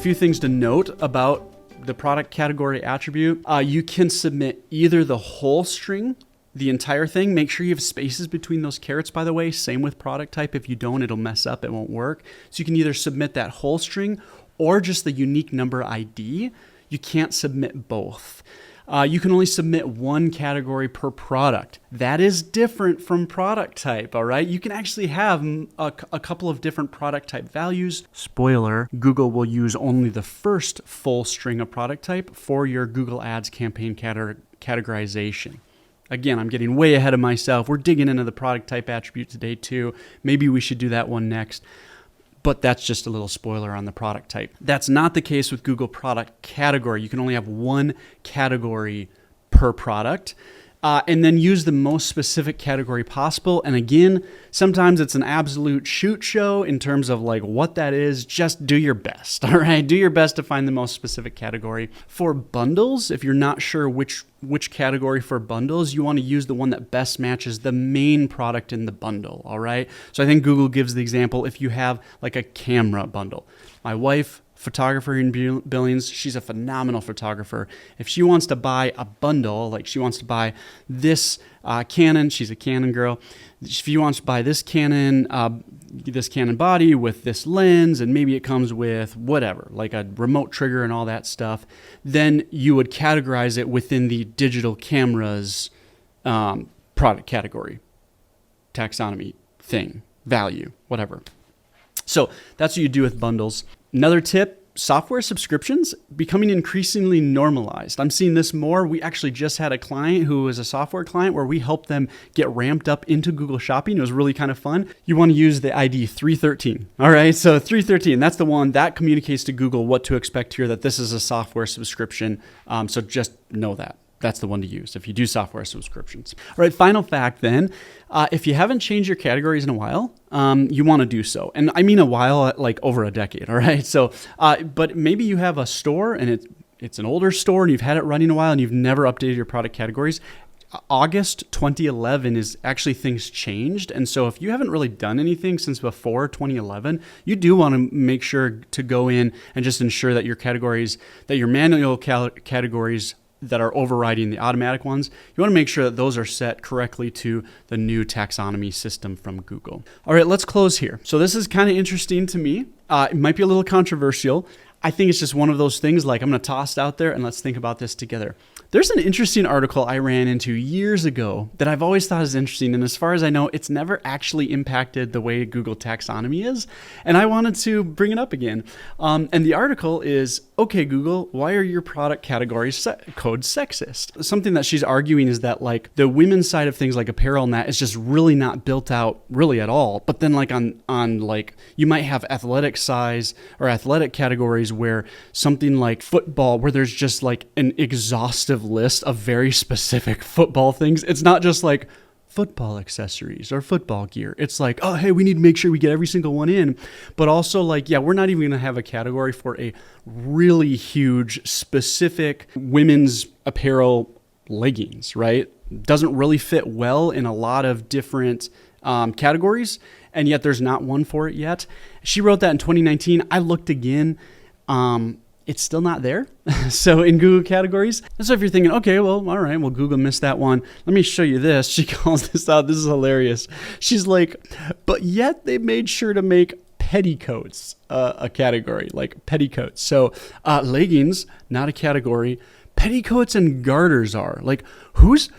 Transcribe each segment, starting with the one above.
few things to note about the product category attribute. You can submit either the whole string, the entire thing. Make sure you have spaces between those carets, by the way. Same with product type. If you don't, it'll mess up. It won't work. So you can either submit that whole string or just the unique number ID. You can't submit both. You can only submit one category per product. That is different from product type, all right? You can actually have a couple of different product type values. Spoiler, Google will use only the first full string of product type for your Google Ads campaign categorization. Again, I'm getting way ahead of myself. We're digging into the product type attribute today too. Maybe we should do that one next. But that's just a little spoiler on the product type. That's not the case with Google Product Category. You can only have one category per product, and then use the most specific category possible. And again, sometimes it's an absolute shoot show in terms of like what that is. Just do your best, all right? Do your best to find the most specific category. For bundles, if you're not sure which category for bundles, you want to use the one that best matches the main product in the bundle, all right? So I think Google gives the example if you have like a camera bundle. My wife, photographer in Billings, she's a phenomenal photographer. If she wants to buy a bundle, like she wants to buy this Canon, she's a Canon girl. If she wants to buy this Canon body with this lens, and maybe it comes with whatever, like a remote trigger and all that stuff, then you would categorize it within the digital cameras product category, taxonomy, thing, value, whatever. So that's what you do with bundles. Another tip, software subscriptions becoming increasingly normalized. I'm seeing this more. We actually just had a client who was a software client where we helped them get ramped up into Google Shopping. It was really kind of fun. You want to use the ID 313. All right, so 313, that's the one that communicates to Google what to expect here, that this is a software subscription. So just know that. That's the one to use if you do software subscriptions. All right, final fact then, if you haven't changed your categories in a while, you want to do so. And I mean a while, like over a decade, all right? So, but maybe you have a store and it's an older store and you've had it running a while and you've never updated your product categories. August 2011 is actually things changed. And so if you haven't really done anything since before 2011, you do want to make sure to go in and just ensure that your categories, that your manual categories that are overriding the automatic ones, you want to make sure that those are set correctly to the new taxonomy system from Google. All right, let's close here. So this is kind of interesting to me. It might be a little controversial. I think it's just one of those things, like I'm going to toss it out there and let's think about this together. There's an interesting article I ran into years ago that I've always thought is interesting. And as far as I know, it's never actually impacted the way Google taxonomy is. And I wanted to bring it up again. And the article is, okay, Google, why are your product categories codes sexist? Something that she's arguing is that like the women's side of things like apparel and that is just really not built out really at all. But then like on like, you might have athletic size or athletic categories where something like football, where there's just like an exhaustive list of very specific football things. It's not just like football accessories or football gear. It's like, oh, hey, we need to make sure we get every single one in. But also like, yeah, we're not even going to have a category for a really huge specific women's apparel leggings, right? Doesn't really fit well in a lot of different categories. And yet there's not one for it yet. She wrote that in 2019. I looked again. It's still not there. So in Google categories. And so if you're thinking, okay, well, all right, well, Google missed that one. Let me show you this. She calls this out. This is hilarious. She's like, but yet they made sure to make petticoats a category, like petticoats. So leggings, not a category. Petticoats and garters are. Like, who's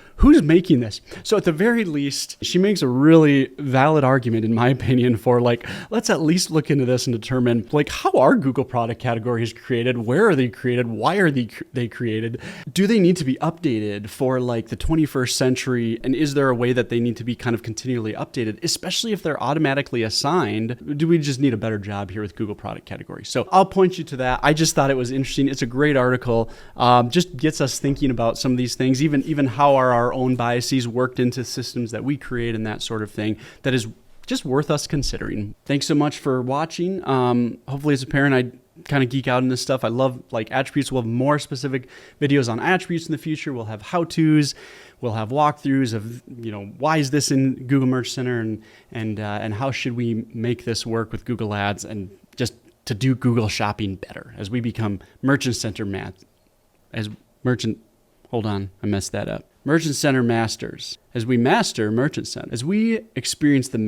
making this? So at the very least, she makes a really valid argument, in my opinion, for like, let's at least look into this and determine like, how are Google product categories created? Where are they created? Why are they created? Do they need to be updated for like the 21st century? And is there a way that they need to be kind of continually updated, especially if they're automatically assigned? Do we just need a better job here with Google product categories? So I'll point you to that. I just thought it was interesting. It's a great article. Just gets us thinking about some of these things, even how are our own biases worked into systems that we create and that sort of thing. That is just worth us considering. Thanks so much for watching. Hopefully as a parent, I kind of geek out in this stuff. I love like attributes. We'll have more specific videos on attributes in the future. We'll have how-tos. We'll have walkthroughs of, why is this in Google Merch Center and how should we make this work with Google Ads, and just to do Google Shopping better, as we become Merchant Center Merchant Center masters, as we master Merchant Center, as we experience the